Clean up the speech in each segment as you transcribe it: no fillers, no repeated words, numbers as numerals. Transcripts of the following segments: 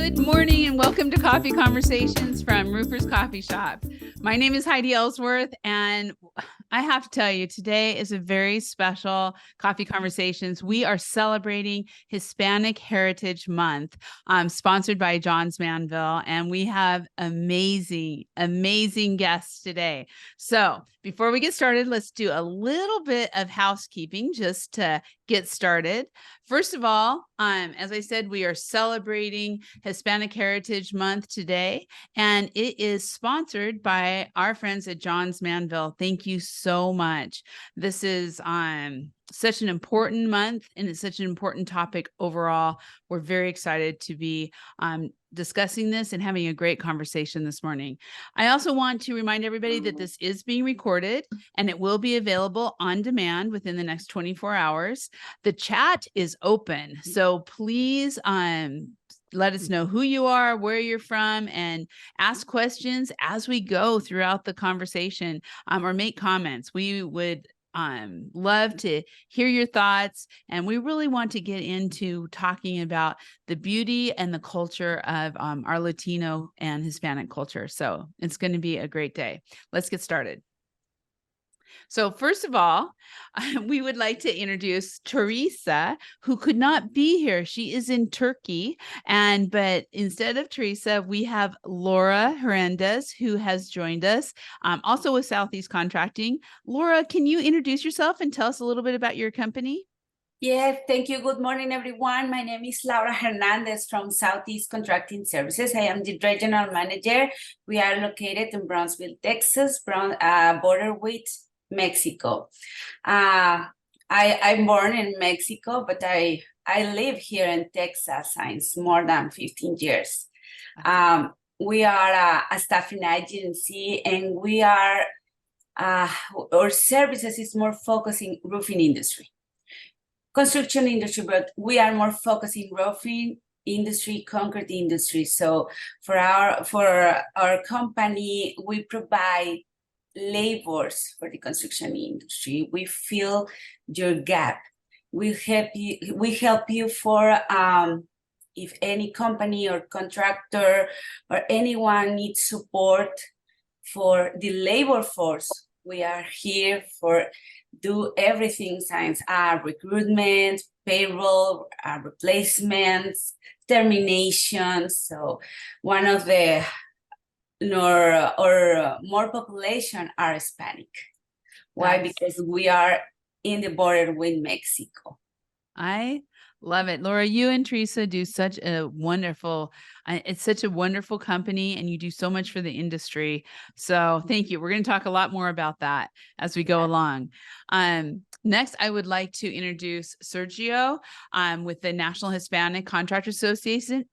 Good morning and welcome to Coffee Conversations from Roofer's Coffee Shop. My name is Heidi Ellsworth, and I have to tell you, today is a very special Coffee Conversations. We are celebrating Hispanic Heritage Month, sponsored by Johns Manville, and we have amazing guests today. So before we get started, let's do a little bit of housekeeping just to get started. First of all, as I said, we are celebrating Hispanic Heritage Month today, and it is sponsored by our friends at Johns Manville. Thank you so much. This is such an important month, and it's such an important topic overall. We're very excited to be discussing this and having a great conversation this morning. I also want to remind everybody that this is being recorded and it will be available on demand within the next 24 hours. The chat is open, so please let us know who you are, where you're from, and ask questions as we go throughout the conversation, or make comments. We would love to hear your thoughts, and we really want to get into talking about the beauty and the culture of our Latino and Hispanic culture. So it's going to be a great day. Let's get started. So first of all, we would like to introduce Teresa, who could not be here. She is in Turkey, but instead of Teresa, we have Laura Hernandez, who has joined us, also with Southeast Contracting. Laura, can you introduce yourself and tell us a little bit about your company? Yes, thank you. Good morning, everyone. My name is Laura Hernandez from Southeast Contracting Services. I am the regional manager. We are located in Brownsville, Texas, border with Mexico. I'm born in Mexico, but I live here in Texas since more than 15 years. We are a staffing agency, and we are our services is more focusing roofing industry, construction industry, but we are more focusing roofing industry, concrete industry. So for our company, we provide laborers for the construction industry. We fill your gap. We help you for if any company or contractor or anyone needs support for the labor force. We are here for do everything since recruitment, payroll, replacements, terminations. So one of the or more population are Hispanic. Why? Because we are in the border with Mexico. I love it. Laura, you and Teresa do such a wonderful, it's such a wonderful company, and you do so much for the industry. So thank you. We're going to talk a lot more about that as we go along. Next, I would like to introduce Sergio with the National Hispanic Contractor Association.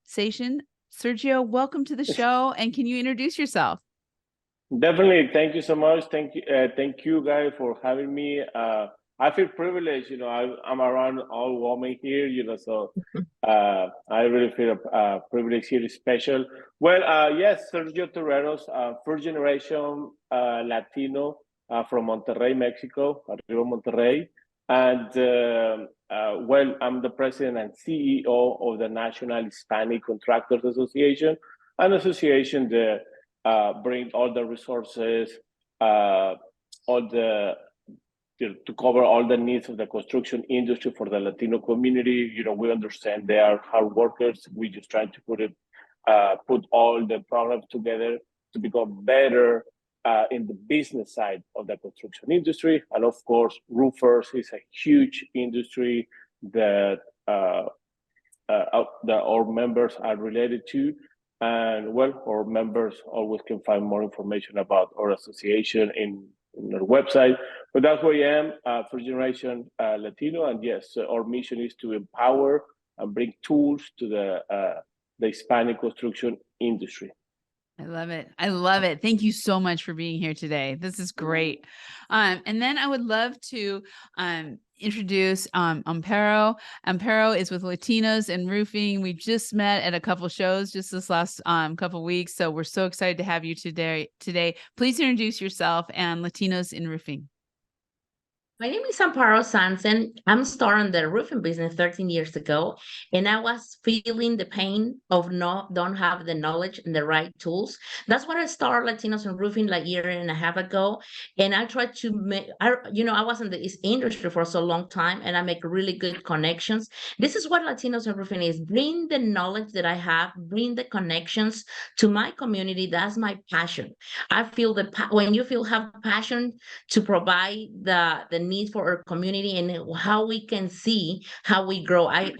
Sergio, welcome to the show, and can you introduce yourself? Definitely. Thank you so much. Thank you guys for having me. I feel privileged, I'm around all women here, so I really feel privileged here, special. Well, yes, Sergio Torreros, first generation Latino from Monterrey, Mexico, Arriba Monterrey. And well, I'm the president and CEO of the National Hispanic Contractors Association, an association that brings all the resources, to cover all the needs of the construction industry for the Latino community. We understand they are hard workers. We just try to put all the programs together to become better in the business side of the construction industry. And of course, roofers is a huge industry that our members are related to. And well, our members always can find more information about our association in our website. But that's who I am, first generation Latino. And yes, our mission is to empower and bring tools to the Hispanic construction industry. I love it. I love it. Thank you so much for being here today. This is great. And then I would love to introduce Amparo. Amparo is with Latinos in Roofing. We just met at a couple shows just this last couple weeks. So we're so excited to have you today. Please introduce yourself and Latinos in Roofing. My name is Amparo Sansen. I'm starting the roofing business 13 years ago, and I was feeling the pain of don't have the knowledge and the right tools. That's what I started Latinos in Roofing like a year and a half ago, and I tried to make. I was in this industry for so long time, and I make really good connections. This is what Latinos in Roofing is: bring the knowledge that I have, bring the connections to my community. That's my passion. I feel when you feel have passion to provide the need for our community and how we can see how we grow. I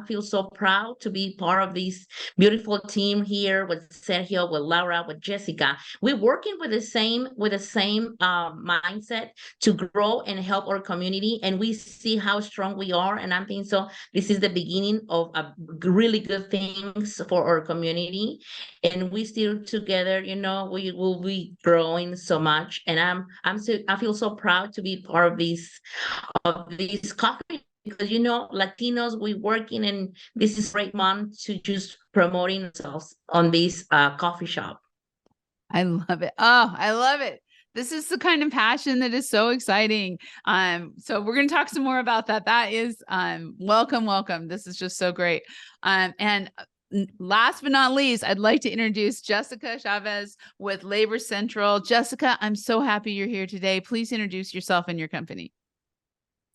feel so proud to be part of this beautiful team here with Sergio, with Laura, with Jessica. We're working with the same mindset to grow and help our community, and we see how strong we are. And I'm thinking so. This is the beginning of a really good things for our community, and we still together, we will be growing so much. And I feel so proud to be part of this coffee, because Latinos, we working, and this is great month to just promoting ourselves on this coffee shop. I love it. Oh, I love it. This is the kind of passion that is so exciting. So we're going to talk some more about that. That is welcome. This is just so great. And last but not least, I'd like to introduce Jessica Chavez with Labor Central. Jessica, I'm so happy you're here today. Please introduce yourself and your company.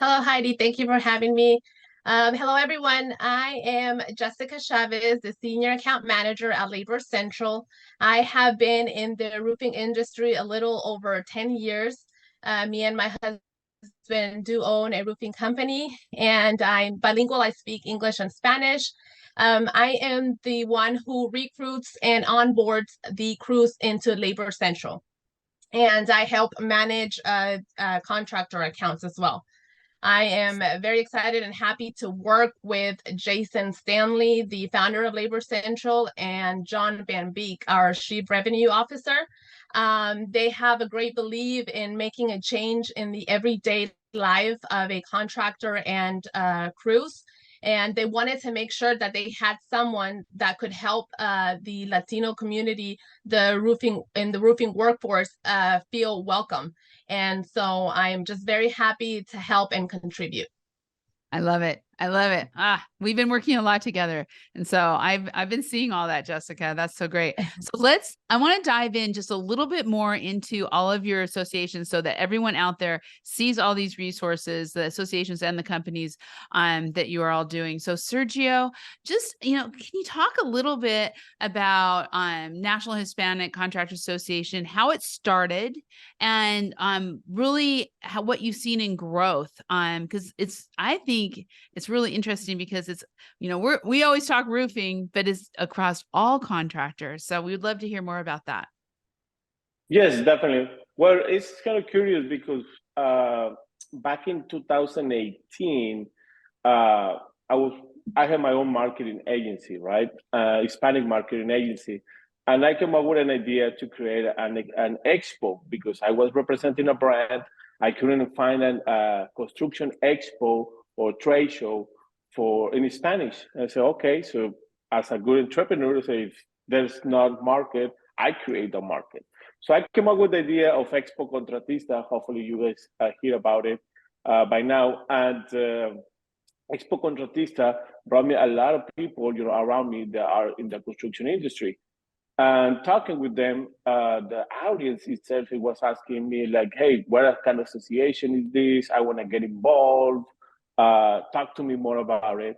Hello, Heidi. Thank you for having me. Hello, everyone. I am Jessica Chavez, the Senior Account Manager at Labor Central. I have been in the roofing industry a little over 10 years. Me and my husband do own a roofing company, and I'm bilingual. I speak English and Spanish. I am the one who recruits and onboards the crews into Labor Central, and I help manage contractor accounts as well. I am very excited and happy to work with Jason Stanley, the founder of Labor Central, and John Van Beek, our Chief Revenue Officer. They have a great belief in making a change in the everyday life of a contractor and crews. And they wanted to make sure that they had someone that could help the Latino community, the roofing workforce, feel welcome. And so I am just very happy to help and contribute. I love it. We've been working a lot together. And so I've been seeing all that, Jessica. That's so great. So I want to dive in just a little bit more into all of your associations so that everyone out there sees all these resources, the associations and the companies that you are all doing. So Sergio, just, can you talk a little bit about National Hispanic Contractors Association, how it started, and really what you've seen in growth? Because I think it's really interesting because it's, we always talk roofing, but it's across all contractors. So we would love to hear more about that. Yes, definitely. Well, it's kind of curious because back in 2018, I had my own marketing agency, right? Hispanic marketing agency. And I came up with an idea to create an expo because I was representing a brand. I couldn't find a construction expo or trade show in Spanish. And I said, okay, so as a good entrepreneur, say if there's not market, I create the market. So I came up with the idea of Expo Contratista. Hopefully you guys hear about it by now. And Expo Contratista brought me a lot of people, around me that are in the construction industry. And talking with them, the audience itself was asking me like, hey, what kind of association is this? I want to get involved. Talk to me more about it.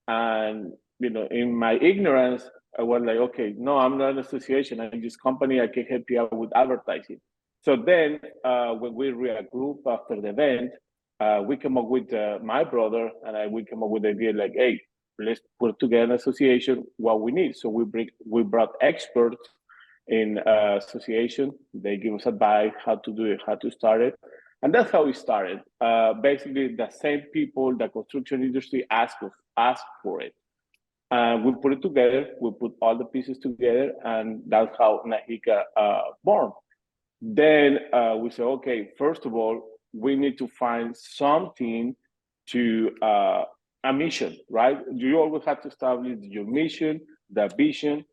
And, in my ignorance, I was like, okay, no, I'm not an association. I'm just company. I can help you out with advertising. So then when we regrouped after the event, we came up with my brother and we came up with the idea like, hey, let's put together an association, what we need. So we brought experts in association. They give us advice how to do it, how to start it. And that's how we started. Basically, the same people, the construction industry asked for it. We put it together, we put all the pieces together, and that's how Nahika born. Then we said, okay, first of all, we need to find something to a mission, right? You always have to establish your mission, the vision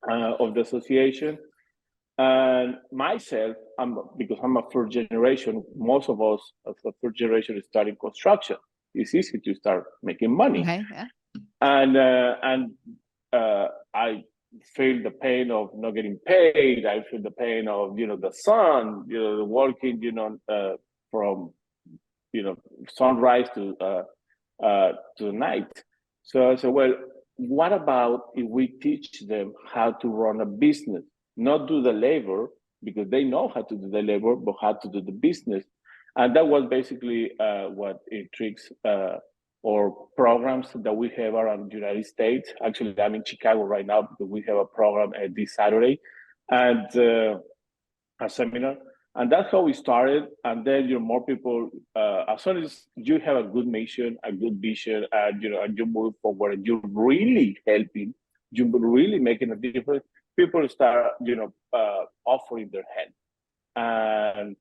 of the association. And myself, because I'm a first generation, most of us as a first generation is starting construction. It's easy to start making money. Okay. Yeah. And I feel the pain of not getting paid. I feel the pain of, the sun, working, from, sunrise to the night. So I said, well, what about if we teach them how to run a business, not do the labor, because they know how to do the labor, but how to do the business. And that was basically what intrigues or programs that we have around the United States. Actually, I'm in Chicago right now because we have a program this Saturday and a seminar. And that's how we started. And then, more people, as soon as you have a good mission, a good vision, and, and you move forward and you're really helping, you're really making a difference, people start, offering their hand. And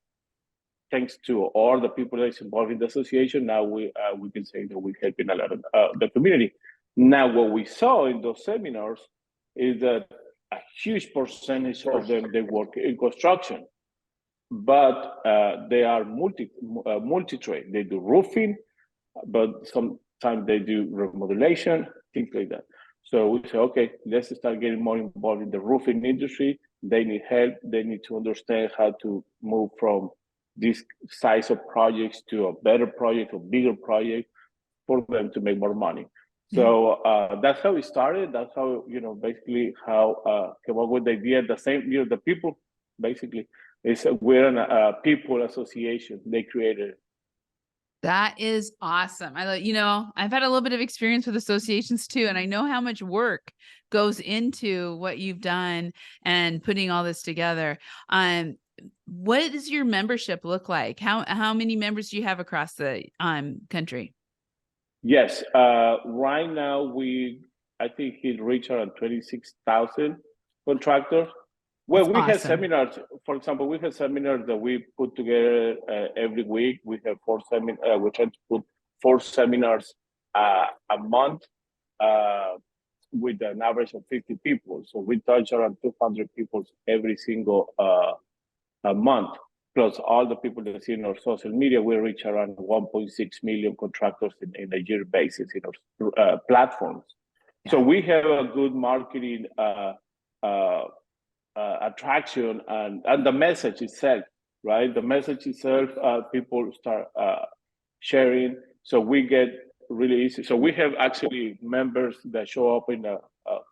thanks to all the people that's involved in the association, now we can say that we're helping a lot of the community. Now, what we saw in those seminars is that a huge percentage of them, they work in construction, but they are multi-trade. They do roofing, but sometimes they do remodelation, things like that. So we say, okay, let's start getting more involved in the roofing industry. They need help. They need to understand how to move from this size of projects to a better project, a bigger project, for them to make more money. So that's how we started. That's how, basically how came up with the idea. The same, the people, basically, we're a people association. They created it. That is awesome. I've had a little bit of experience with associations too, and I know how much work goes into what you've done and putting all this together. What does your membership look like? How many members do you have across the country? Yes, right now I think he reached around 26,000 contractors. Well, we have seminars. For example, we have seminars that we put together every week. We have 4 seminars. We're trying to put 4 seminars a month with an average of 50 people. So we touch around 200 people every single a month. Plus all the people that see in our social media, we reach around 1.6 million contractors in a year basis in our platforms. Yeah. So we have a good marketing attraction and the message itself, right? The message itself, people start sharing. So we get really easy. So we have actually members that show up in a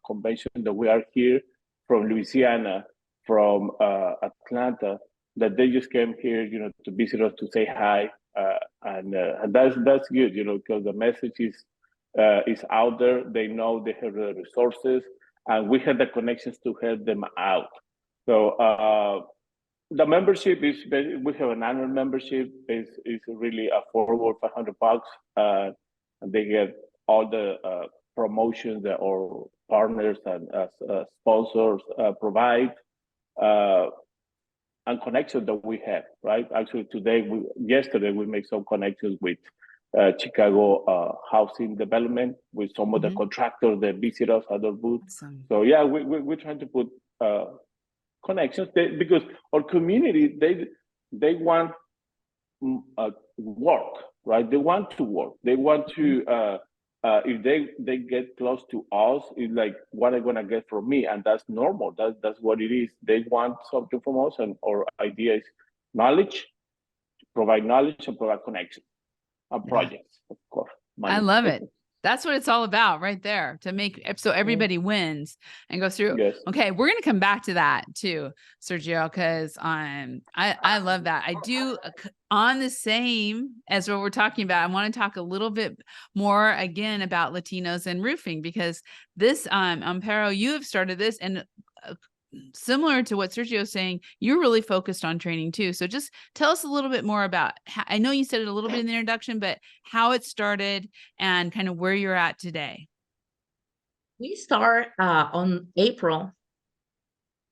convention that we are here from Louisiana, from Atlanta, that they just came here, to visit us, to say hi, and that's good, because the message is out there. They know they have the resources, and we have the connections to help them out. So the membership we have an annual membership is really affordable, $500, and they get all the promotions that our partners and sponsors provide. And connections that we have, right? Actually, yesterday, we made some connections with Chicago housing development, with some of the contractors that visit us at our booth. Awesome. So yeah, we're trying to put connections because our community, they want work, right? They want to work. They want to, if they get close to us, it's like, what are they gonna get from me? And that's normal. That's what it is. They want something from us, and our idea is knowledge, provide knowledge and provide connection and projects, of course. Money. I love it. That's what it's all about right there, to make so everybody wins and goes through. Yes. Okay, we're going to come back to that too, Sergio, because I love that. I do on the same as what we're talking about. I want to talk a little bit more again about Latinos and roofing, because this Amparo, you have started this, and similar to what Sergio is saying, you're really focused on training too. So just tell us a little bit more about, I know you said it a little bit in the introduction, but how it started and kind of where you're at today. We start on April,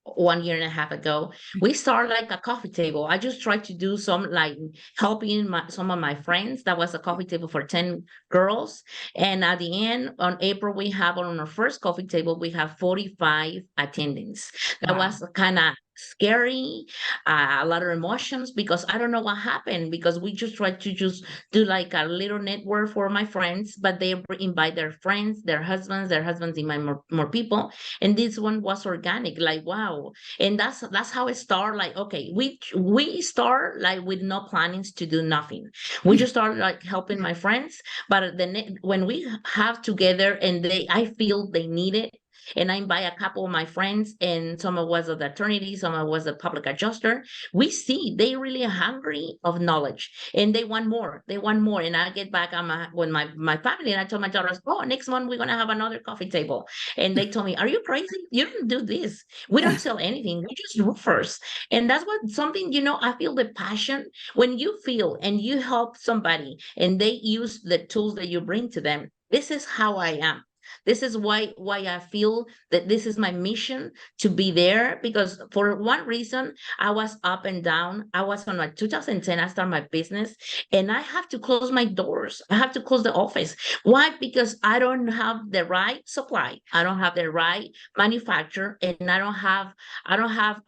1.5 years ago. We started like a coffee table. I just tried to do some like helping some of my friends. That was a coffee table for 10 girls. And at the end, on April, we have on our first coffee table, we have 45 attendings. That was kind of scary, a lot of emotions, because I don't know what happened, because we just tried to just do like a little network for my friends, but they invite their friends, their husbands invite more people. And this one was organic, like, wow. And that's how it started. Like, okay, we start like with no plannings to do nothing. We just started like helping my friends, but then when we have together and I feel they need it, and I invite a couple of my friends, and someone was an attorney, someone was a public adjuster. We see they really are hungry of knowledge, and they want more. They want more. And I get back on my family, and I told my daughters, "Oh, next month we're gonna have another coffee table." And they told me, "Are you crazy? You don't do this. We don't sell anything. We just roofers." And that's what something, I feel the passion when you feel and you help somebody, and they use the tools that you bring to them. This is how I am. This is why I feel that this is my mission, to be there, because for one reason I was up and down. I was on my 2010, I started my business, and I have to close my doors. I have to close the office. Why? Because I don't have the right supply. I don't have the right manufacturer, and I don't have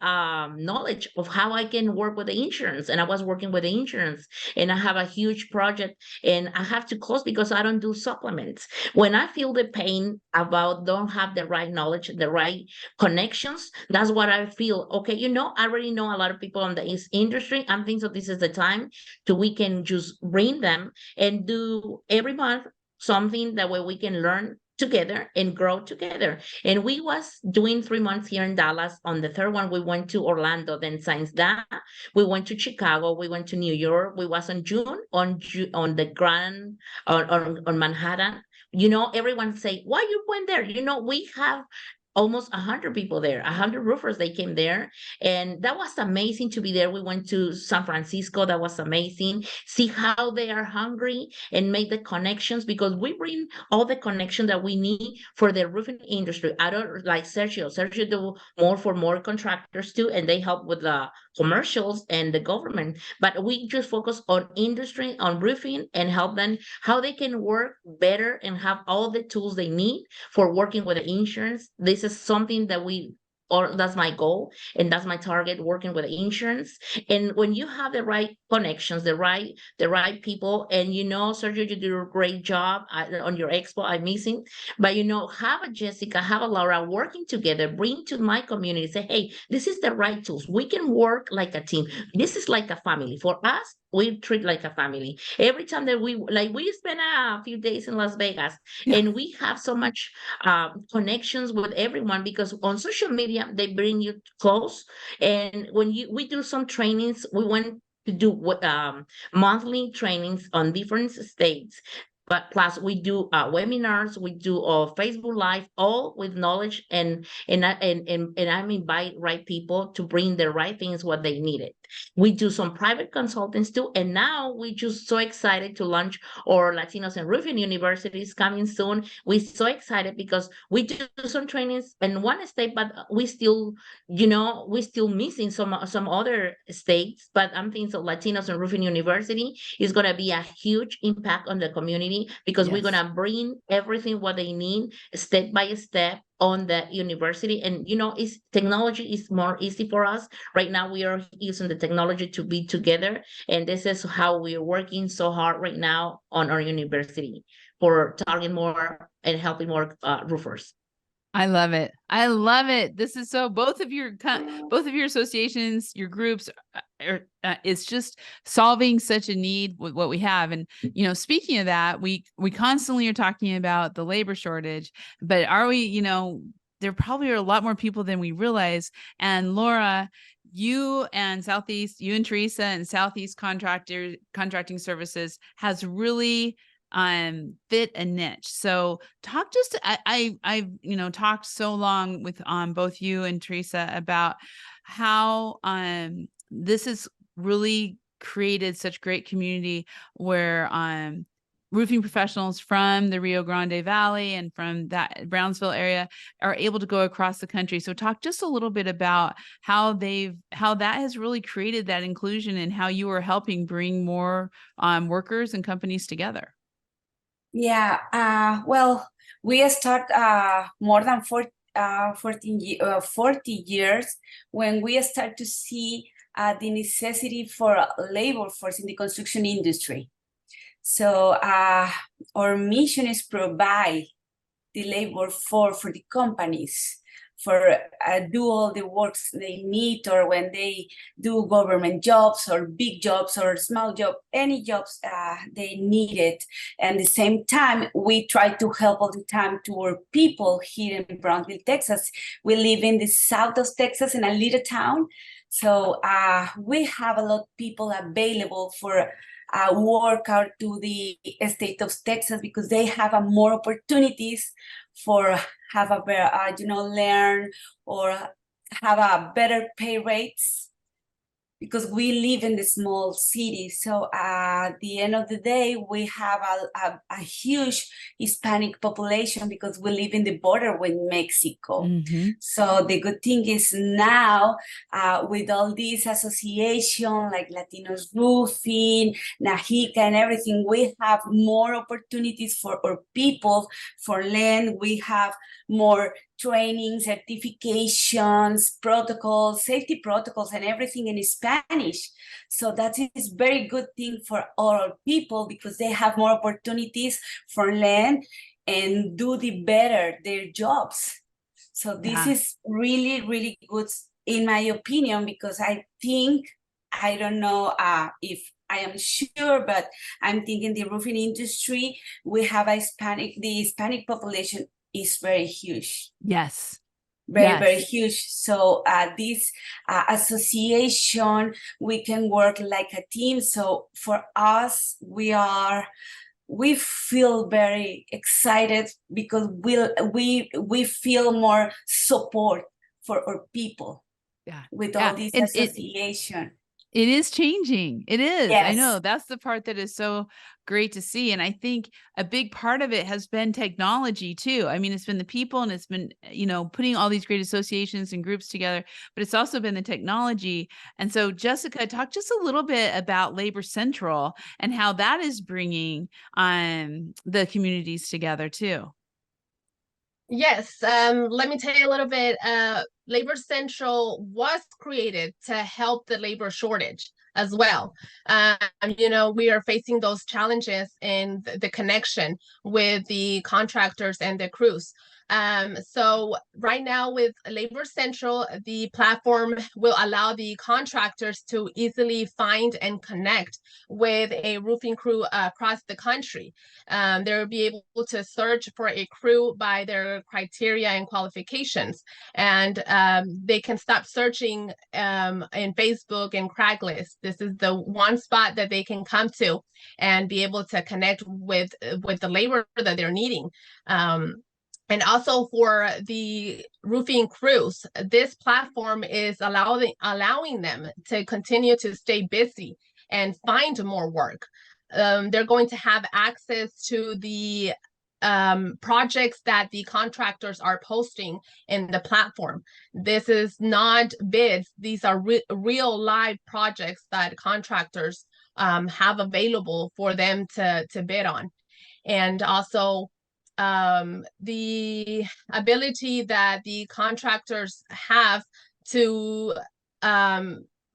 knowledge of how I can work with the insurance. And I was working with the insurance, and I have a huge project, and I have to close because I don't do supplements. When I feel the pain about don't have the right knowledge, the right connections, that's what I feel. Okay, I already know a lot of people in the industry. I'm thinking so this is the time to we can just bring them and do every month something that way we can learn together and grow together. And we was doing 3 months here in Dallas. On the third one, we went to Orlando. Then since that, we went to Chicago. We went to New York. We was in June on the Grand on Manhattan. Everyone say, why you went there? We have almost 100 people there, 100 roofers. They came there, and that was amazing to be there. We went to San Francisco. That was amazing. See how they are hungry and make the connections, because we bring all the connection that we need for the roofing industry. I don't like Sergio. Sergio do more for more contractors too, and they help with the commercials and the government. But we just focus on industry, on roofing, and help them how they can work better and have all the tools they need for working with the insurance. This is something that that's my goal, and that's my target, working with insurance. And when you have the right connections, the right people, and Sergio, you do a great job on your expo. I'm missing, but have a Jessica, have a Laura working together, bring to my community, say, hey, this is the right tools. We can work like a team. This is like a family. For us, we treat like a family. Every time that we spend a few days in Las Vegas, and we have so much connections with everyone, because on social media they bring you close. And when we do some trainings, we went to do monthly trainings on different states. But plus we do webinars, we do Facebook Live, all with knowledge, and I'm invite right people to bring the right things what they needed. We do some private consultants too, and now we just so excited to launch our Latinos and Roofing Universities coming soon. We're so excited because we do some trainings in one state, but we still missing some other states. But I'm thinking so Latinos and Roofing University is going to be a huge impact on the community, because we're going to bring everything what they need step by step on the university. And technology is more easy for us right now. We are using the technology to be together, and this is how we are working so hard right now on our university for targeting more and helping more roofers. I love it. I love it. This is so both of your associations, your groups it's just solving such a need with what we have. And, speaking of that, we constantly are talking about the labor shortage, but are we, there probably are a lot more people than we realize. And Laura, you and Teresa and Southeast Contracting Services has really fit a niche. So talk just, I've talked so long with both you and Teresa about how this has really created such great community where roofing professionals from the Rio Grande Valley and from that Brownsville area are able to go across the country. So talk just a little bit about how that has really created that inclusion, and how you are helping bring more workers and companies together. Yeah, well, we start more than 40 years when we start to see the necessity for labor force in the construction industry. So our mission is provide the labor for the companies for do all the works they need, or when they do government jobs or big jobs or small job, any jobs they need it. And at the same time, we try to help all the time to our people here in Brownsville, Texas. We live in the south of Texas in a little town. So we have a lot of people available for work out to the state of Texas because they have more opportunities for have a better, learn or have a better pay rates because we live in the small city. So at the end of the day, we have a huge Hispanic population because we live in the border with Mexico. Mm-hmm. So the good thing is now with all these association like Latinos Roofing, Najica and everything, we have more opportunities for our people for land. We have more training, certifications, protocols, safety protocols, and everything in Spanish. So that is very good thing for all people because they have more opportunities for land and do their jobs. So this is really, really good in my opinion, because I think, I don't know if I am sure, but I'm thinking the roofing industry, we have the Hispanic population is very huge. Yes. Very huge. So this association, we can work like a team. So for us, we feel very excited because we feel more support for our people with all this association. It is changing. It is. Yes. I know that's the part that is so great to see. And I think a big part of it has been technology too. I mean, it's been the people and it's been, putting all these great associations and groups together, but it's also been the technology. And so Jessica, talk just a little bit about Labor Central and how that is bringing the communities together too. Yes, let me tell you a little bit. Labor Central was created to help the labor shortage as well. We are facing those challenges in the connection with the contractors and the crews. So right now with Labor Central, the platform will allow the contractors to easily find and connect with a roofing crew across the country. They will be able to search for a crew by their criteria and qualifications, and they can stop searching in Facebook and Craigslist. This is the one spot that they can come to and be able to connect with the labor that they're needing. And also for the roofing crews, this platform is allowing them to continue to stay busy and find more work. They're going to have access to the projects that the contractors are posting in the platform. This is not bids. These are real live projects that contractors have available for them to bid on. And also the ability that the contractors have to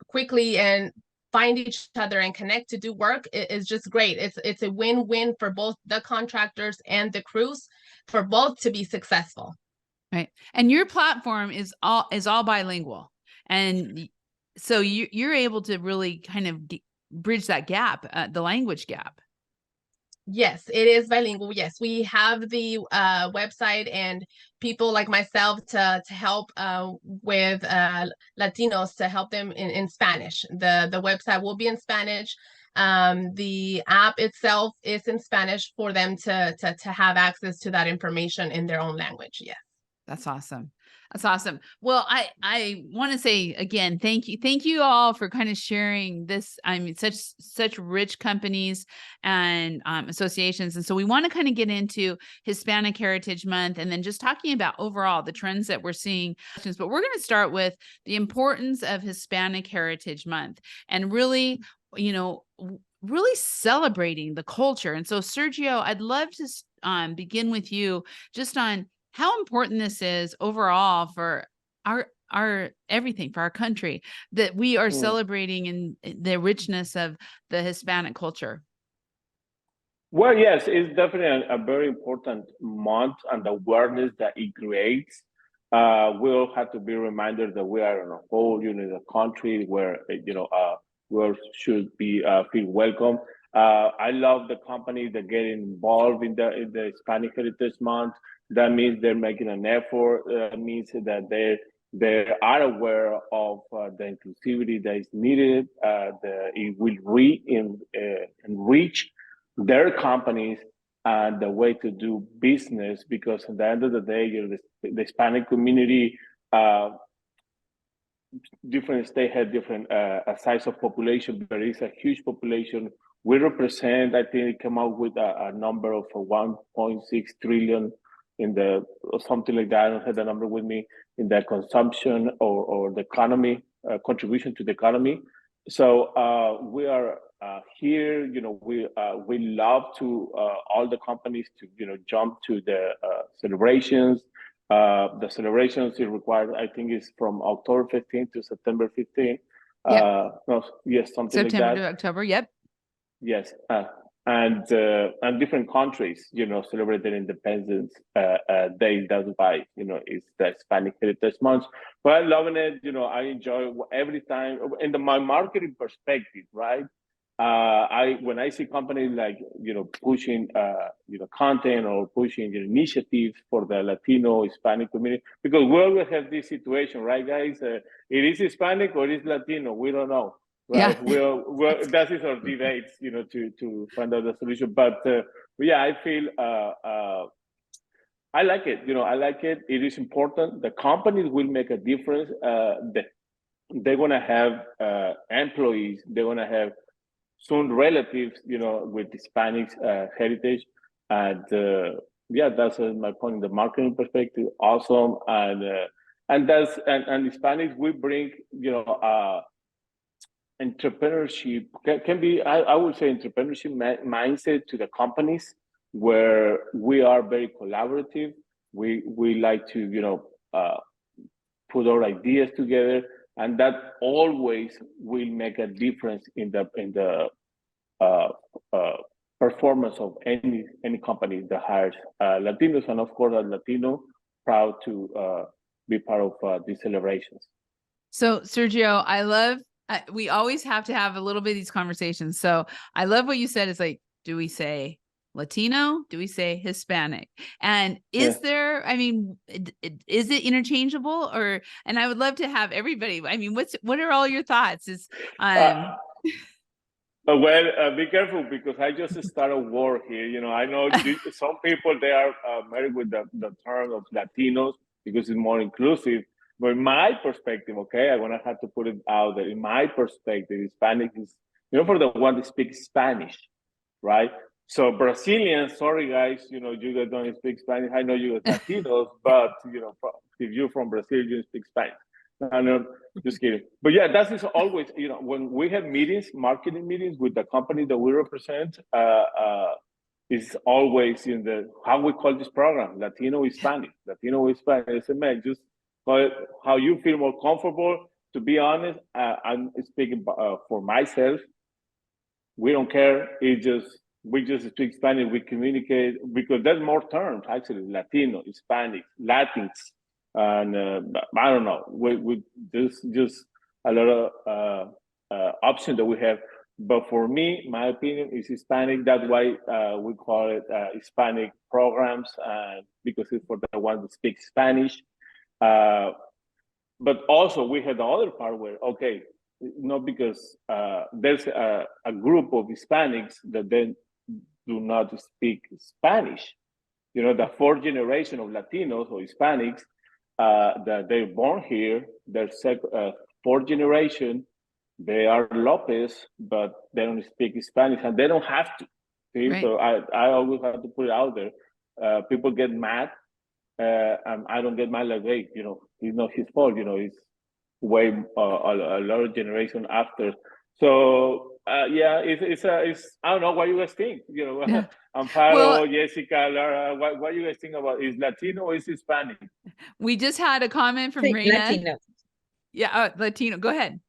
quickly and find each other and connect to do work is just great. It's a win-win for both the contractors and the crews, for both to be successful. Right. And your platform is all bilingual. And so you're able to really kind of bridge that gap, the language gap. Yes, it is bilingual. Yes, we have the website and people like myself to help with Latinos, to help them in Spanish. The website will be in Spanish. The app itself is in Spanish for them to have access to that information in their own language. Yes. That's awesome. That's awesome. Well, I want to say again, thank you all for kind of sharing this. I mean, such rich companies and associations. And so we want to kind of get into Hispanic Heritage Month and then just talking about overall the trends that we're seeing. But we're going to start with the importance of Hispanic Heritage Month and really, really celebrating the culture. And so Sergio, I'd love to begin with you just on how important this is overall for our everything, for our country, that we are celebrating in the richness of the Hispanic culture. Well, yes, it's definitely a very important month, and the awareness that it creates. We'll have to be reminded that we are in a whole, the country where, we should be feel welcome. I love the companies that get involved in the Hispanic Heritage Month. That means they're making an effort. Means that they are aware of the inclusivity that is needed. It will enrich their companies and the way to do business, because at the end of the day, the Hispanic community, different states have different size of population, but it's a huge population. We represent, I think it came out with a number of 1.6 trillion in the, or something like that. I don't have the number with me, in the consumption or the economy, contribution to the economy. So we are here, we love to all the companies to jump to the celebrations. The celebrations is required, I think, is from October 15th to September 15th. Yep. No, yes, something September like that. to October. Yep. Yes, and different countries, celebrate their independence day. That's why it's the Hispanic Heritage Month. But I'm loving it. I enjoy every time. In my marketing perspective, right? When I see companies like pushing content or pushing initiatives for the Latino Hispanic community, because we always have this situation, right, guys? It is Hispanic or it is Latino. We don't know. Right. Yeah. Well, that is our debates, to find out the solution. But yeah, I feel I like it. I like it. It is important. The companies will make a difference. They're gonna have employees. They're gonna have soon relatives, with Hispanic heritage, and yeah, that's my point. The marketing perspective, awesome, and Hispanics we bring, entrepreneurship can be, I would say, entrepreneurship mindset to the companies, where we are very collaborative. We like to put our ideas together, and that always will make a difference in the performance of any company that hires Latinos, and of course, as Latino, proud to be part of these celebrations. So Sergio, I love, we always have to have a little bit of these conversations. So I love what you said. It's like, do we say Latino? Do we say Hispanic? And is there, I mean, is it interchangeable, or, and I would love to have everybody, I mean, what are all your thoughts? Well, be careful, because I just started war here. I know some people, they are married with the term of Latinos because it's more inclusive. But in my perspective, okay, I'm gonna have to put it out there. In my perspective, Hispanic is, for the one that speaks Spanish, right? So Brazilians, sorry guys, you guys don't speak Spanish. I know you guys Latinos, but if you're from Brazil, you speak Spanish. No, just kidding. But yeah, that is always, when we have meetings, marketing meetings with the company that we represent, is always in the, how we call this program, Latino Hispanic. I said, man, just call it how you feel more comfortable. To be honest, I'm speaking for myself. We don't care. We just speak Spanish. We communicate, because there's more terms, actually, Latino, Hispanic, Latins. And I don't know. We just a lot of options that we have. But for me, my opinion is Hispanic. That's why we call it Hispanic programs, because it's for the ones that speak Spanish. But also we have the other part where, okay, not because there's a group of Hispanics that then do not speak Spanish. The fourth generation of Latinos or Hispanics, that they're born here, their fourth generation, they are Lopez, but they don't speak Spanish, and they don't have to. See? Right. So I always have to put it out there. People get mad, and I don't get mad, like, hey, it's not his fault. It's way a lot of generation after So yeah, it's I don't know what you guys think. You know, Yeah. Amparo, Well- Jessica, Laura, what you guys think about is Latino or is Hispanic? We just had a comment from Say Reina. Latino. Yeah, Latino. Go ahead.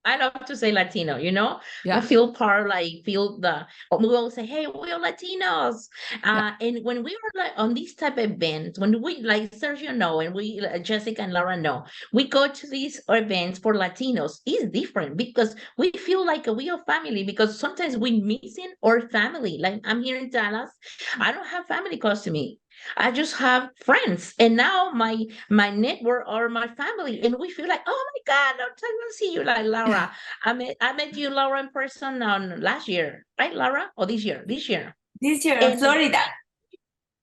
I love to say Latino, you know, Yeah. I feel part, like feel we all say, hey, we're Latinos. Yeah. And when we were like on these type of events, when we like Sergio know, and we, Jessica and Laura know, we go to these events for Latinos, it's different because we feel like we are family, because sometimes we missing our family. Like I'm here in Dallas, I don't have family close to me. I just have friends, and now my network or my family, and we feel like, oh my God, I'm time to see you, like Laura. I met you, Laura, in person on last year, right, Laura? Or this year? This year. This year in And Florida.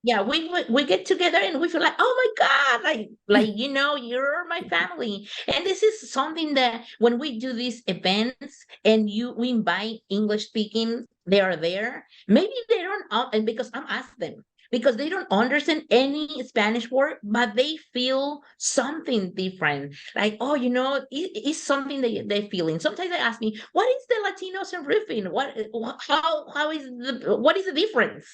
yeah, we get together and we feel like, oh my God, like you know, you're my family. And this is something that when we do these events and we invite English speaking, they are there. Maybe they don't, and because I'm asking them, because they don't understand any Spanish word, but they feel something different. Like, oh, you know, it's something they're feeling. Sometimes they ask me, what is the Latinos and roofing? How is what is the difference?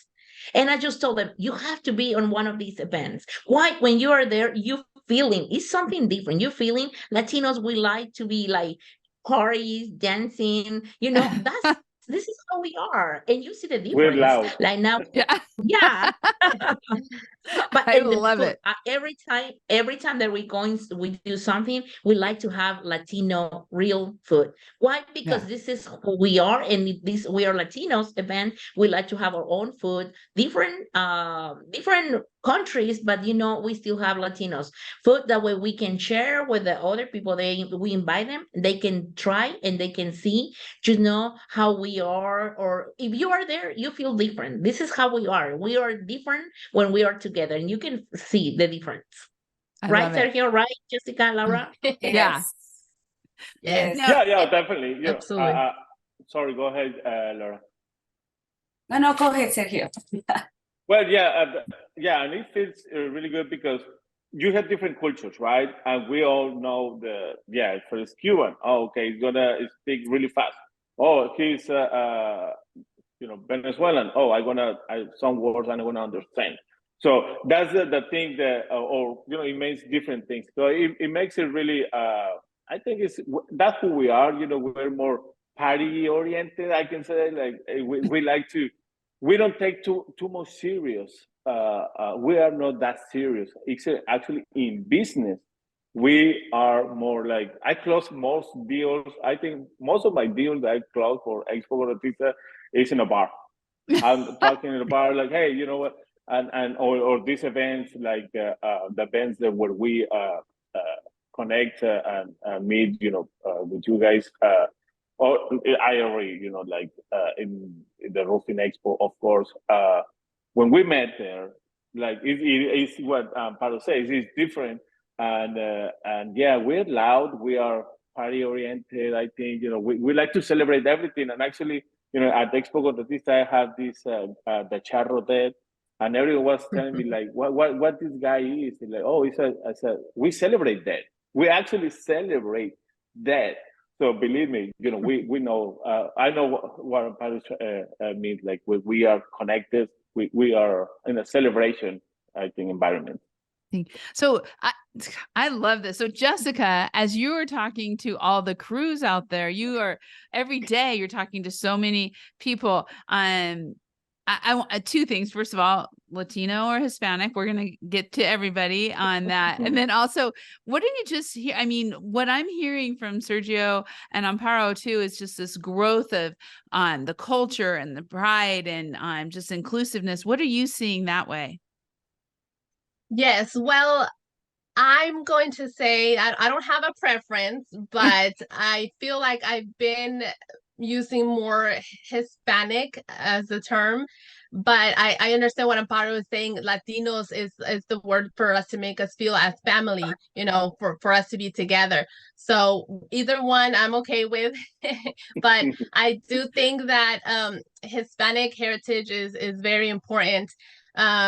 And I just told them, you have to be on one of these events. Why? When you are there, you feeling it's something different. You're feeling Latinos, we like to be like parties, dancing, you know, this is how we are. And you see the We're difference. loud. Like now, Yeah. yeah. But I in the love food, it. every time that we do something, we like to have Latino real food. Why? Because Yeah. this is who we are, and this we are Latinos event. We like to have our own food, different countries, but you know, we still have Latinos food. That way we can share with the other people. We invite them, they can try and they can see, you know, how we are. Or if you are there, you feel different. This is how we are. We are different when we are together, and you can see the difference. I Right, love it. Sergio? Right, Jessica, Laura? Yeah. Yes. Yes. No, Yeah, definitely. You know, Absolutely. sorry, go ahead, Laura. No, go ahead, Sergio. Well, yeah, and it feels really good because you have different cultures, right? And we all know for this Cuban, oh, okay, he's gonna speak really fast. Oh, he's Venezuelan. Oh, some words I'm gonna understand. So that's the thing that, or it makes different things. So it makes it really. I think that's who we are. You know, we're more party oriented. I can say like we like to. We don't take too much serious. We are not that serious. It's actually in business. We are more like I close most deals. I think most of my deals that I close for Expo Gotita is in a bar. I'm talking in a bar like, hey, you know what? Or these events like the events that where we connect and meet, with you guys. Or I already, like in the roofing expo, of course. When we met there, like it's what Paro says, it's different, and yeah, we're loud. We are party oriented. I think we like to celebrate everything, and actually, at Expo Contratista, I have this the charro dead, and everyone was telling me like, what this guy is. And like, oh, I said, we celebrate that. We actually celebrate that. So believe me, we know. I know what Amparo means. Like we are connected. We are in a celebration, I think, environment. So I love this. So Jessica, as you are talking to all the crews out there, you are every day you're talking to so many people. I want two things. First of all, Latino or Hispanic. We're gonna get to everybody on that, and then also, what did you just hear? I mean, what I'm hearing from Sergio and Amparo too is just this growth of the culture and the pride and just inclusiveness. What are you seeing that way? Yes, well, I'm going to say I don't have a preference, but I feel like I've been using more Hispanic as a term. But I understand what Amparo is saying. Latinos is the word for us to make us feel as family, for us to be together. So either one I'm okay with. But I do think that Hispanic heritage is very important.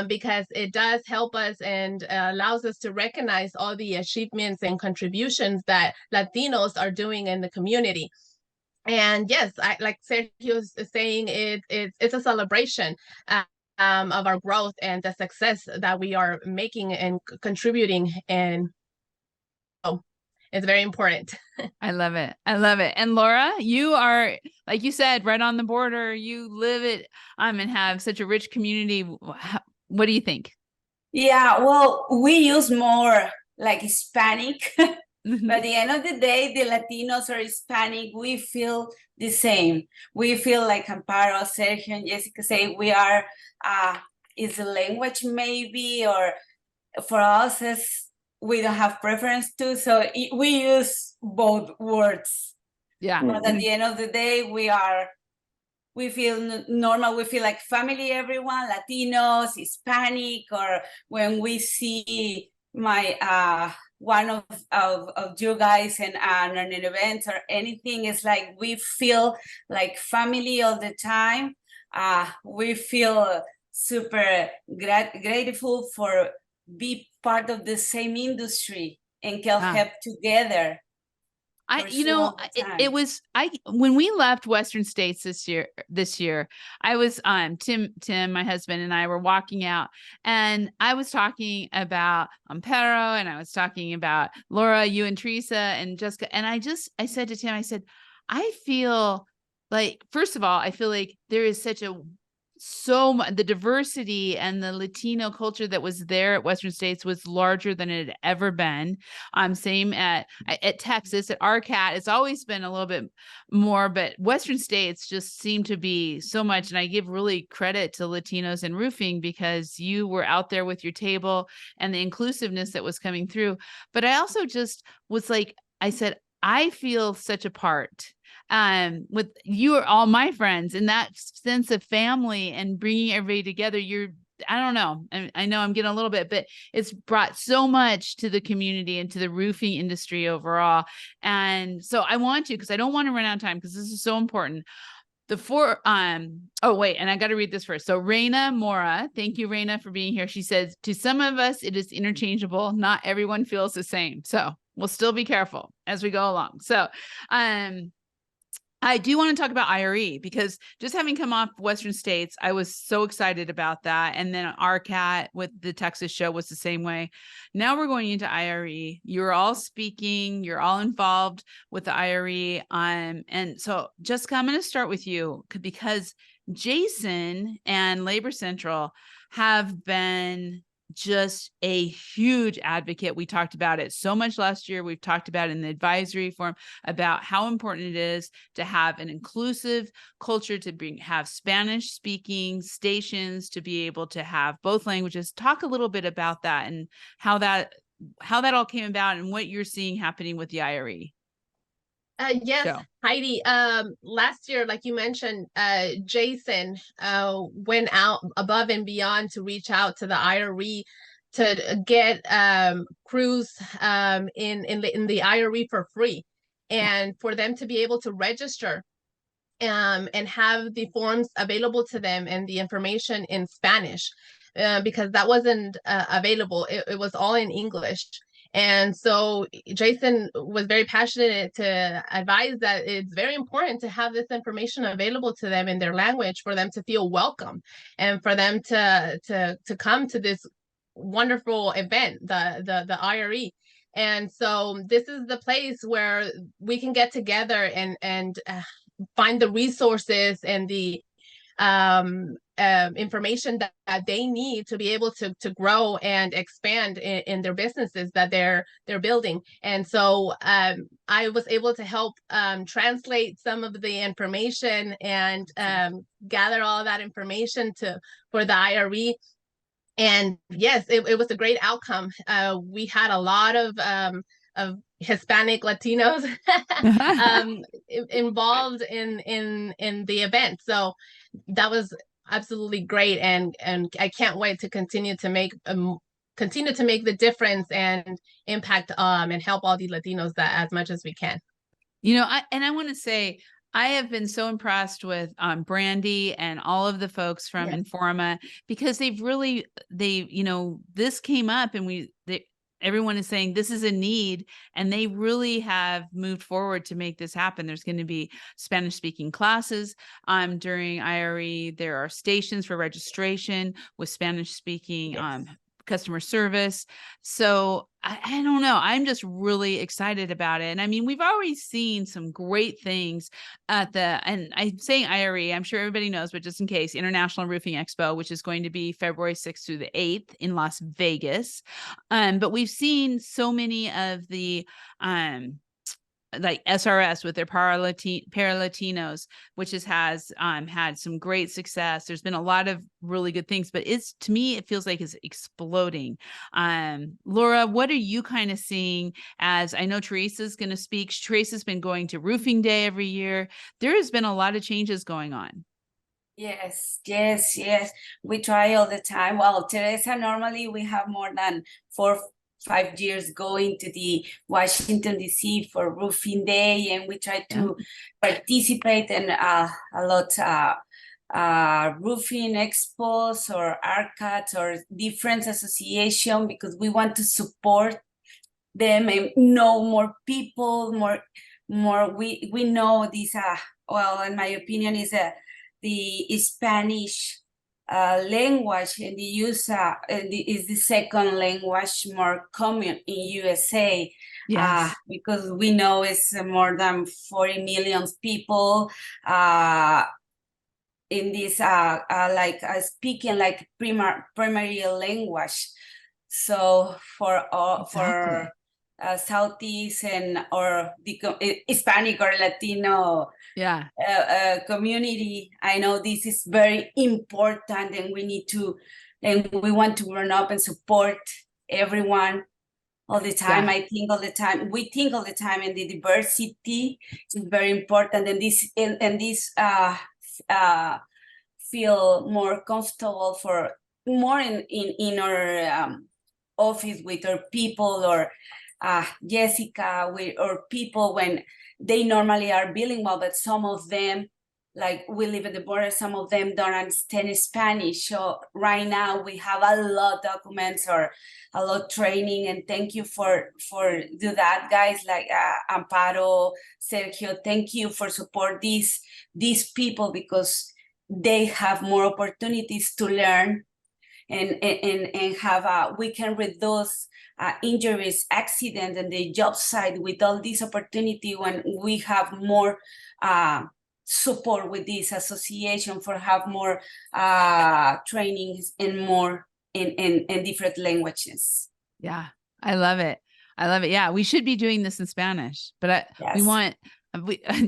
Because it does help us and allows us to recognize all the achievements and contributions that Latinos are doing in the community. And yes, I like Sergio was saying, it's a celebration of our growth and the success that we are making and contributing, and it's very important. I love it. I love it. And Laura, you are, like you said, right on the border. You live it and have such a rich community. What do you think? Yeah, well, we use more like Hispanic. But at the end of the day, the Latinos or Hispanic, we feel the same. We feel like Amparo, Sergio, and Jessica say we are, is the language maybe, or for us, we don't have preference to, so we use both words. Yeah. But at the end of the day, we feel normal. We feel like family, everyone, Latinos, Hispanic, or when we see my one of you guys and on an event or anything, it's like we feel like family all the time. We feel super grateful for be part of the same industry and can help together. It was when we left Western States this year, I was Tim, my husband, and I were walking out, and I was talking about Amparo, and I was talking about Laura, you and Teresa and Jessica, and I said to Tim, I said, I feel like, first of all, I feel like there is so much, the diversity and the Latino culture that was there at Western States was larger than it had ever been. Same at Texas, at RCAT, it's always been a little bit more, but Western States just seem to be so much. And I give really credit to Latinos in roofing, because you were out there with your table and the inclusiveness that was coming through. But I also just was like, I said, I feel such a part with you are all my friends, and that sense of family and bringing everybody together. I don't know. I know I'm getting a little bit, but it's brought so much to the community and to the roofing industry overall. And so I want to, because I don't want to run out of time, because this is so important. Oh wait, and I got to read this first. So Reina Mora, thank you, Reina, for being here. She says, to some of us, it is interchangeable. Not everyone feels the same. So we'll still be careful as we go along. So, I do want to talk about IRE, because just having come off Western States, I was so excited about that. And then RCAT with the Texas show was the same way. Now we're going into IRE. You're all speaking, you're all involved with the IRE. And so Jessica, I'm going to start with you, because Jason and Labor Central have been just a huge advocate. We talked about it so much last year. We've talked about it in the advisory forum about how important it is to have an inclusive culture, to have Spanish speaking stations, to be able to have both languages. Talk a little bit about that and how that all came about and what you're seeing happening with the IRE. Yes, show. Heidi. Last year, like you mentioned, Jason went out above and beyond to reach out to the IRE to get crews in the IRE for free, and for them to be able to register and have the forms available to them and the information in Spanish, because that wasn't available. It was all in English. And so Jason was very passionate to advise that it's very important to have this information available to them in their language, for them to feel welcome and for them to come to this wonderful event, the IRE. And so this is the place where we can get together and find the resources and the information that they need to be able to grow and expand in their businesses that they're building. And so I was able to help translate some of the information and gather all that information for the IRE. And yes, it was a great outcome. We had a lot of Hispanic Latinos involved in the event. So that was absolutely great, and I can't wait to continue to make the difference and impact and help all the Latinos that as much as we can. I want to say, I have been so impressed with Brandy and all of the folks from Informa, because this came up, and everyone is saying this is a need, and they really have moved forward to make this happen. There's going to be Spanish speaking classes during IRE. There are stations for registration with Spanish speaking customer service. So I don't know. I'm just really excited about it. And I mean, we've already seen some great things at and I'm saying IRE, I'm sure everybody knows, but just in case, International Roofing Expo, which is going to be February 6th through the 8th in Las Vegas. But we've seen so many of the like SRS with their Para Latinos, which has had some great success. There's been a lot of really good things, but to me, it feels like it's exploding. Laura, what are you kind of seeing? As I know Teresa's going to speak. Teresa's been going to Roofing Day every year. There has been a lot of changes going on. Yes. We try all the time. Well, Teresa, normally we have more than 4-5 years going to the Washington, D.C. for Roofing Day, and we try to participate in a lot roofing expos or ARCADs or different association, because we want to support them and know more people, we know these well, in my opinion, is the Spanish language, and the use is the second language more common in USA. Yes. Because we know it's more than 40 million people in this speaking like primary language. So for Southeast and or the Hispanic or Latino community, I know this is very important, and we want to run up and support everyone all the time. I think all the time, we think all the time, and the diversity is very important, and this feel more comfortable for more in our office with our people, or Jessica, or people when they normally are bilingual, but some of them, like we live at the border, some of them don't understand Spanish. So right now we have a lot of documents or a lot of training, and thank you for do that, guys, like Amparo, Sergio, thank you for support these people, because they have more opportunities to learn and have we can reduce injuries, accidents, and the job site with all this opportunity when we have more support with this association for have more trainings and more in different languages. Yeah, I love it. Yeah, we should be doing this in Spanish, but we want.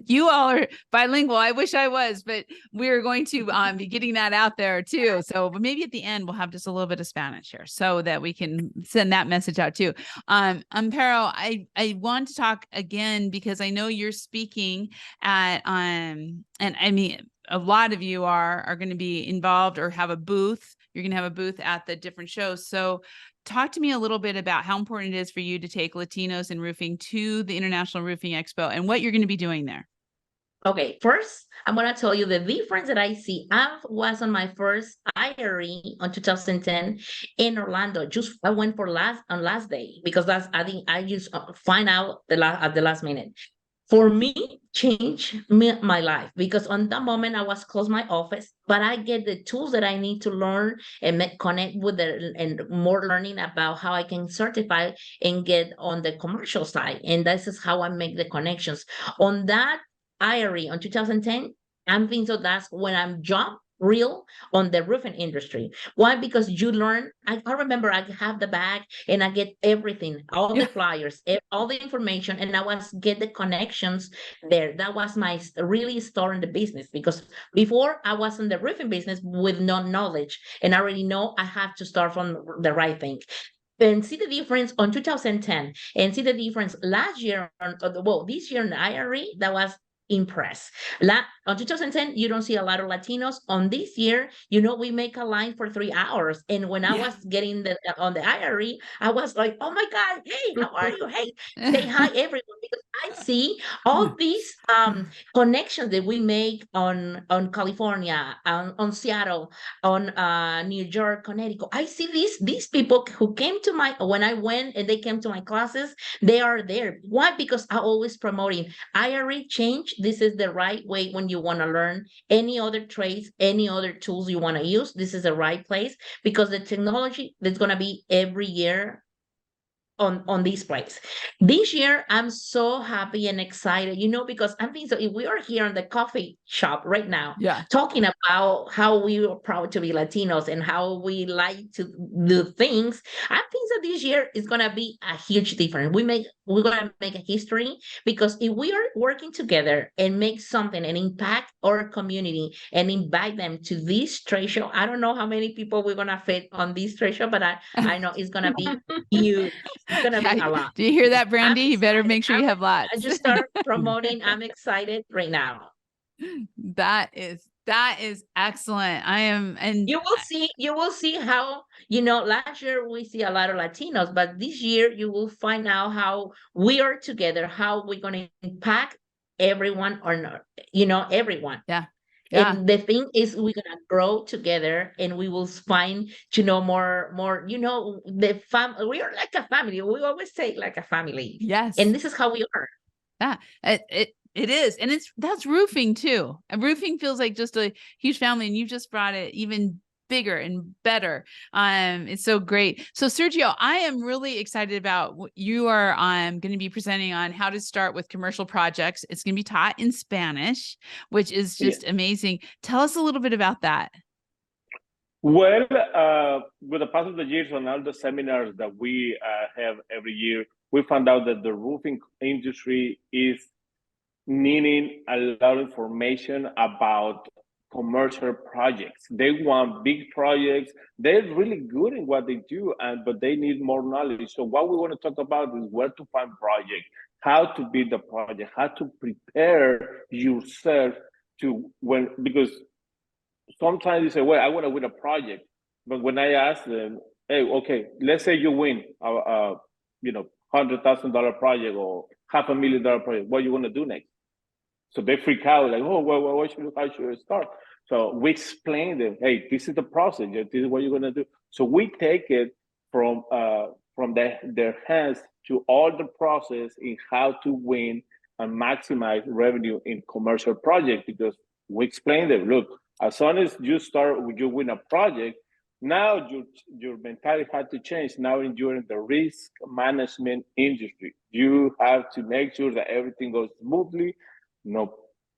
You all are bilingual. I wish I was, but we're going to be getting that out there too. So maybe at the end we'll have just a little bit of Spanish here so that we can send that message out too. Amparo, I want to talk again because I know you're speaking at and I mean a lot of you are going to be involved or have a booth. You're going to have a booth at the different shows. So talk to me a little bit about how important it is for you to take Latinos in roofing to the International Roofing Expo and what you're going to be doing there. Okay, first, I'm going to tell you the difference that I see. I was on my first IRE on 2010 in Orlando. I went for last day because I think I just find out at the last minute. For me, changed my life because on that moment I was close my office, but I get the tools that I need to learn and connect with and more learning about how I can certify and get on the commercial side. And this is how I make the connections. On that IRE on 2010, I'm thinking so that's when I'm jumped real on the roofing industry. Why? Because you learn. I remember I have the bag and I get everything, all the flyers, all the information, and I was get the connections there. That was my really start in the business, because before I was in the roofing business with no knowledge, and I already know I have to start from the right thing. And see the difference on 2010 and see the difference last year this year in the IRE, that was impressed. On 2010, you don't see a lot of Latinos. On this year, we make a line for 3 hours. And when I was getting on the IRE, I was like, oh my God, hey, how are you? Hey, say hi, everyone, because I see all these connections that we make on California, on Seattle, on New York, Connecticut. I see these people who came to my when I went and they came to my classes. They are there. Why? Because I always promoting IRE change. This is the right way when you want to learn any other trades, any other tools you want to use. This is the right place because the technology that's going to be every year on this place. This year, I'm so happy and excited, because I'm thinking so if we are here in the coffee shop right now, Yeah. talking about how we are proud to be Latinos and how we like to do things, I think that this year is gonna be a huge difference. We're gonna make a history because if we are working together and make something and impact our community and invite them to this trade show, I don't know how many people we're gonna fit on this trade show, but I know it's gonna be huge. It's gonna be a lot. Do you hear that, I'm Brandy? You better excited. make sure you have I lots. just start promoting. I'm excited right now. That is excellent. I am, and You will see how, last year we see a lot of Latinos, but this year you will find out how we are together, how we're gonna impact everyone or not, everyone. yeah. And the thing is, we're gonna grow together, and we will find, more. The we are like a family. We always say like a family. Yes. And this is how we are. Yeah, it is. And that's roofing too. And roofing feels like just a huge family, and you've just brought it even bigger and better. It's so great. So Sergio, I am really excited about what you are going to be presenting on how to start with commercial projects. It's going to be taught in Spanish, which is just amazing. Tell us a little bit about that. Well, with the passage of the years on all the seminars that we have every year, we found out that the roofing industry is needing a lot of information about commercial projects. They want big projects. They're really good in what they do, but they need more knowledge. So what we want to talk about is where to find projects, how to build the project, how to prepare yourself because sometimes you say, well, I want to win a project. But when I ask them, hey, okay, let's say you win $100,000 project or $500,000 project, what are you going to do next? So they freak out, like, oh, well, how should I start? So we explain them, hey, this is the process. This is what you're going to do. So we take it from their hands to all the process in how to win and maximize revenue in commercial projects, because we explain them, look, as soon as you win a project, now your mentality had to change. Now you're in the risk management industry. You have to make sure that everything goes smoothly, no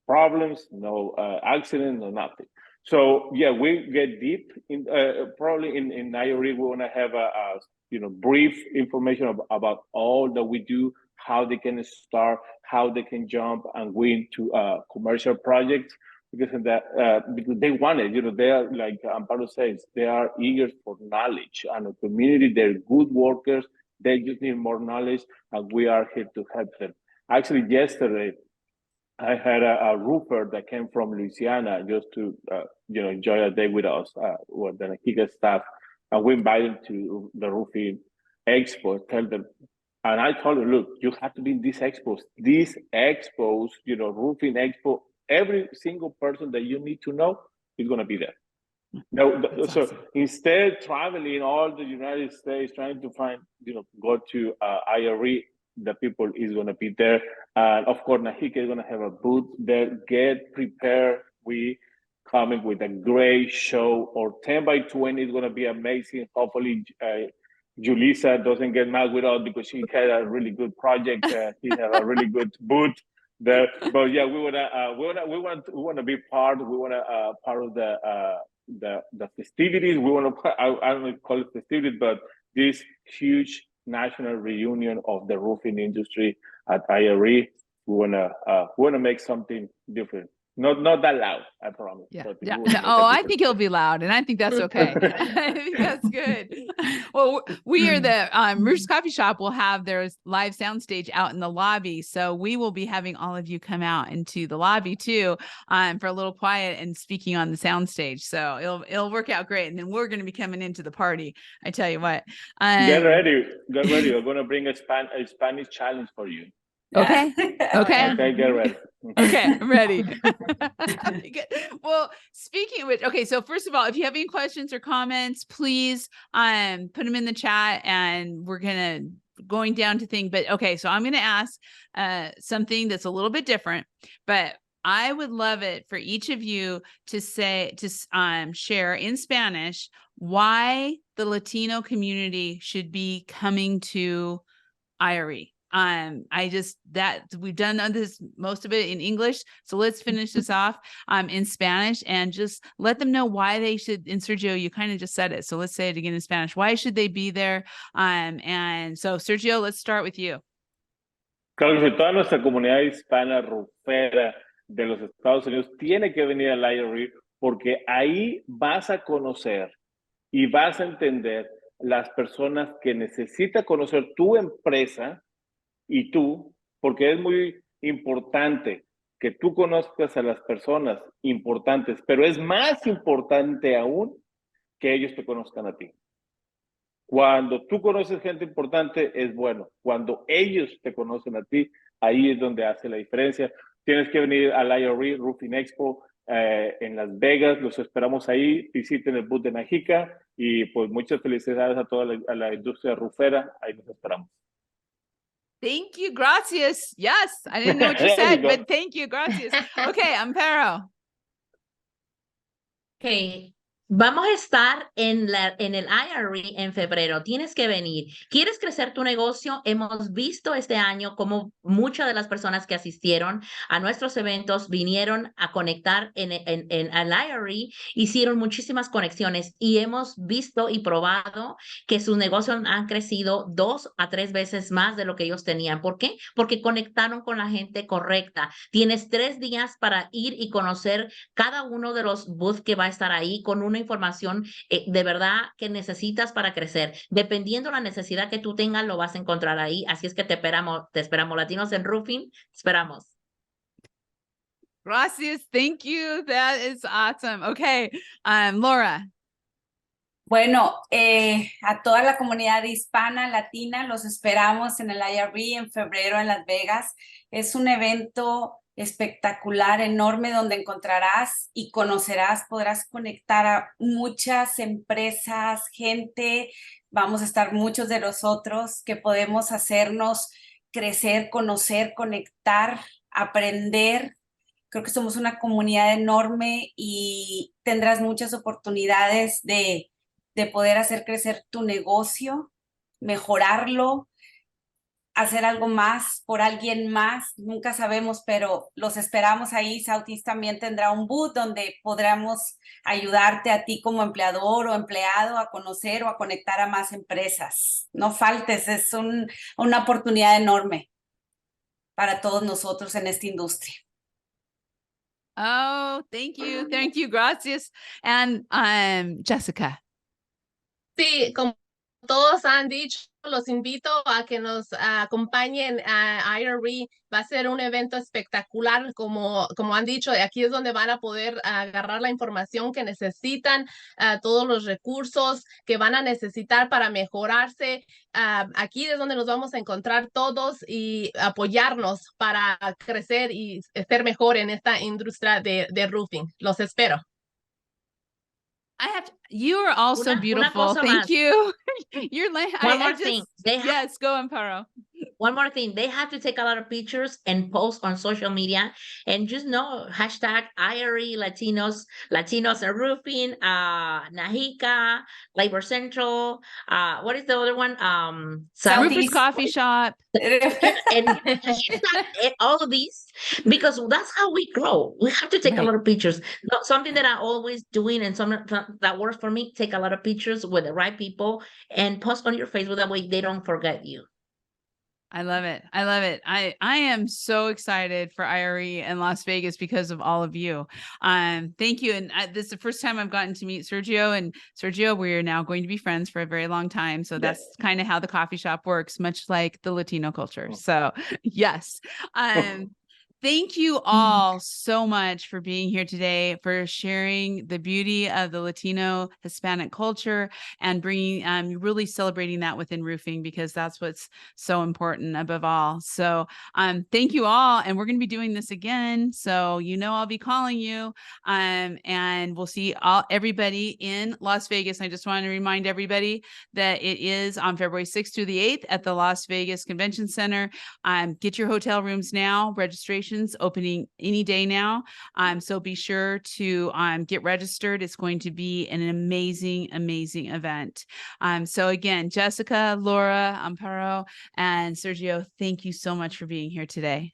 problems, no accidents, no nothing. So yeah, we get deep in probably in IRE. We want to have a brief information about all that we do, how they can start, how they can jump and win to commercial projects. Because they want it, they are, like Amparo says, they are eager for knowledge and a community. They're good workers. They just need more knowledge, and we are here to help them. Actually, yesterday, I had a roofer that came from Louisiana just to enjoy a day with us, with the Nahiga staff, and we invited him to the roofing expo. And I told him, look, you have to be in these expos. These expos, roofing expo. Every single person that you need to know is going to be there. So awesome. Instead traveling all the United States, trying to find, go to IRE, the people is going to be there. And of course, Nahiga is going to have a booth there. Get prepared. We coming with a great show. Or 10 by 20 is going to be amazing. Hopefully, Julissa doesn't get mad with us because she had a really good project. He had a really good booth there. But yeah, we want to be part. We want to part of the festivities. We want to. I don't know if you call it festivities, but this huge national reunion of the roofing industry at IRE. We want to make something different. Not that loud, I promise. Yeah. Oh, I think it'll be loud, and I think that's okay. I think that's good. Well, we are the Roofers Coffee Shop will have their live soundstage out in the lobby, so we will be having all of you come out into the lobby too, for a little quiet and speaking on the soundstage. So it'll work out great, and then we're going to be coming into the party. I tell you what. Get ready. We're going to bring a Spanish challenge for you. Okay. Okay. Okay, get ready. Okay, I'm ready. Well, speaking of which, okay, so first of all, if you have any questions or comments, please put them in the chat, and we're going down to thing. But okay, so I'm gonna ask something that's a little bit different, but I would love it for each of you to share in Spanish why the Latino community should be coming to IRE. We've done this, most of it in English. So let's finish this off in Spanish and just let them know why they should. And Sergio, you kind of just said it. So let's say it again in Spanish. Why should they be there? And so Sergio, let's start with you. Claro que sí, toda nuestra comunidad hispana rufera de los Estados Unidos tiene que venir al IRE porque ahí vas a conocer y vas a entender las personas que necesita conocer tu empresa y tú, porque es muy importante que tú conozcas a las personas importantes, pero es más importante aún que ellos te conozcan a ti. Cuando tú conoces gente importante es bueno. Cuando ellos te conocen a ti, ahí es donde hace la diferencia. Tienes que venir al IRE Roofing Expo en Las Vegas. Los esperamos ahí. Visiten el booth de Najica y pues muchas felicidades a toda la industria rufera. Ahí nos esperamos. Thank you, gracias. Yes, I didn't know what you said, but thank you, gracias. Okay, Amparo. Okay. Vamos a estar en el IRE en febrero. Tienes que venir. ¿Quieres crecer tu negocio? Hemos visto este año como muchas de las personas que asistieron a nuestros eventos vinieron a conectar al IRE, hicieron muchísimas conexiones y hemos visto y probado que sus negocios han crecido 2 a 3 veces más de lo que ellos tenían. ¿Por qué? Porque conectaron con la gente correcta. Tienes 3 días para ir y conocer cada uno de los booths que va a estar ahí con una información de verdad que necesitas para crecer. Dependiendo la necesidad que tú tengas, lo vas a encontrar ahí. Así es que te esperamos. Latinos en Roofing, esperamos. Gracias. Thank you. That is awesome. Okay, Laura. Bueno, a toda la comunidad hispana, latina, los esperamos en el IRE en febrero en Las Vegas. Es un evento espectacular, enorme, donde encontrarás y conocerás, podrás conectar a muchas empresas, gente. Vamos a estar muchos de nosotros que podemos hacernos crecer, conocer, conectar, aprender. Creo que somos una comunidad enorme y tendrás muchas oportunidades de poder hacer crecer tu negocio, mejorarlo, hacer algo más por alguien más. Nunca sabemos, pero los esperamos ahí. Southeast también tendrá un booth donde podremos ayudarte a ti como empleador o empleado a conocer o a conectar a más empresas. No faltes, es una oportunidad enorme para todos nosotros en esta industria. Oh, thank you. Thank you. Gracias. And Jessica. Sí, como todos han dicho, los invito a que nos acompañen a IRE. Va a ser un evento espectacular, como han dicho. Aquí es donde van a poder agarrar la información que necesitan, todos los recursos que van a necesitar para mejorarse. Aquí es donde nos vamos a encontrar todos y apoyarnos para crecer y ser mejor en esta industria de roofing. Los espero. You are all so beautiful. Thank you. You're like, One more thing. Yes, go Amparo. One more thing, they have to take a lot of pictures and post on social media and just know #IRE Latinos are roofing, Najica, Labor Central, what is the other one? Roofers Coffee Shop. And all of these, because that's how we grow. We have to take a lot of pictures. Something that I'm always doing and something that works for me, take a lot of pictures with the right people and post on your Facebook. That way they don't forget you. I love it. I love it. I am so excited for IRE in Las Vegas because of all of you. Thank you. And this is the first time I've gotten to meet Sergio. And Sergio, we are now going to be friends for a very long time. So that's kind of how the coffee shop works, much like the Latino culture. So yes. Thank you all so much for being here today, for sharing the beauty of the Latino Hispanic culture and bringing, really celebrating that within roofing, because that's what's so important above all. So thank you all. And we're going to be doing this again. So, I'll be calling you and we'll see everybody in Las Vegas. I just want to remind everybody that it is on February 6th through the 8th at the Las Vegas Convention Center. Get your hotel rooms now. Registration's opening any day now. So be sure to get registered. It's going to be an amazing, amazing event. So again, Jessica, Laura, Amparo, and Sergio, thank you so much for being here today.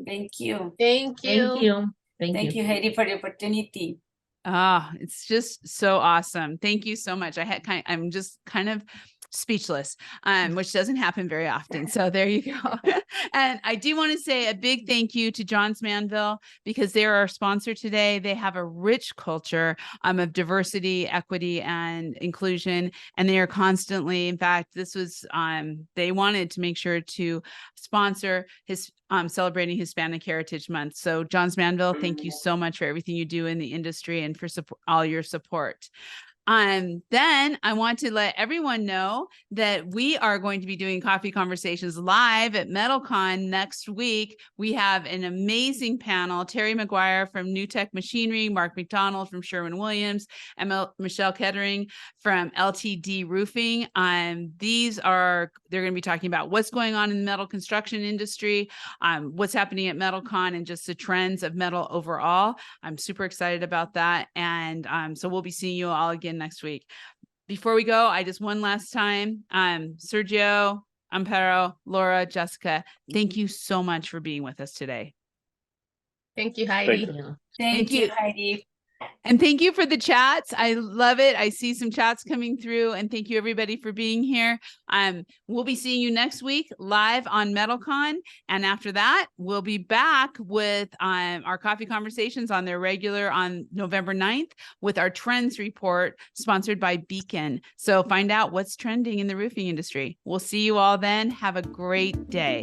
Thank you. Thank you. Thank you. Thank you, Heidi, for the opportunity. It's just so awesome. Thank you so much. I'm just kind of speechless, which doesn't happen very often. So there you go. And I do want to say a big thank you to Johns Manville, because they're our sponsor today. They have a rich culture of diversity, equity, and inclusion. And they are constantly, in fact, this was, they wanted to make sure to sponsor celebrating Hispanic Heritage Month. So Johns Manville, thank you so much for everything you do in the industry and for all your support. Then I want to let everyone know that we are going to be doing Coffee Conversations live at MetalCon next week. We have an amazing panel: Terry McGuire from New Tech Machinery, Mark McDonald from Sherwin-Williams, and Michelle Kettering from LTD Roofing. They're going to be talking about what's going on in the metal construction industry, what's happening at MetalCon, and just the trends of metal overall. I'm super excited about that. And so we'll be seeing you all again next week. Before we go, I just one last time, Sergio, Amparo, Laura, Jessica, thank you so much for being with us today. Thank you, Heidi. Thank you, Heidi. And thank you for the chats. I love it. I see some chats coming through, and thank you everybody for being here. We'll be seeing you next week live on MetalCon. And after that, we'll be back with our Coffee Conversations on their regular on November 9th with our Trends Report sponsored by Beacon. So find out what's trending in the roofing industry. We'll see you all then. Have a great day.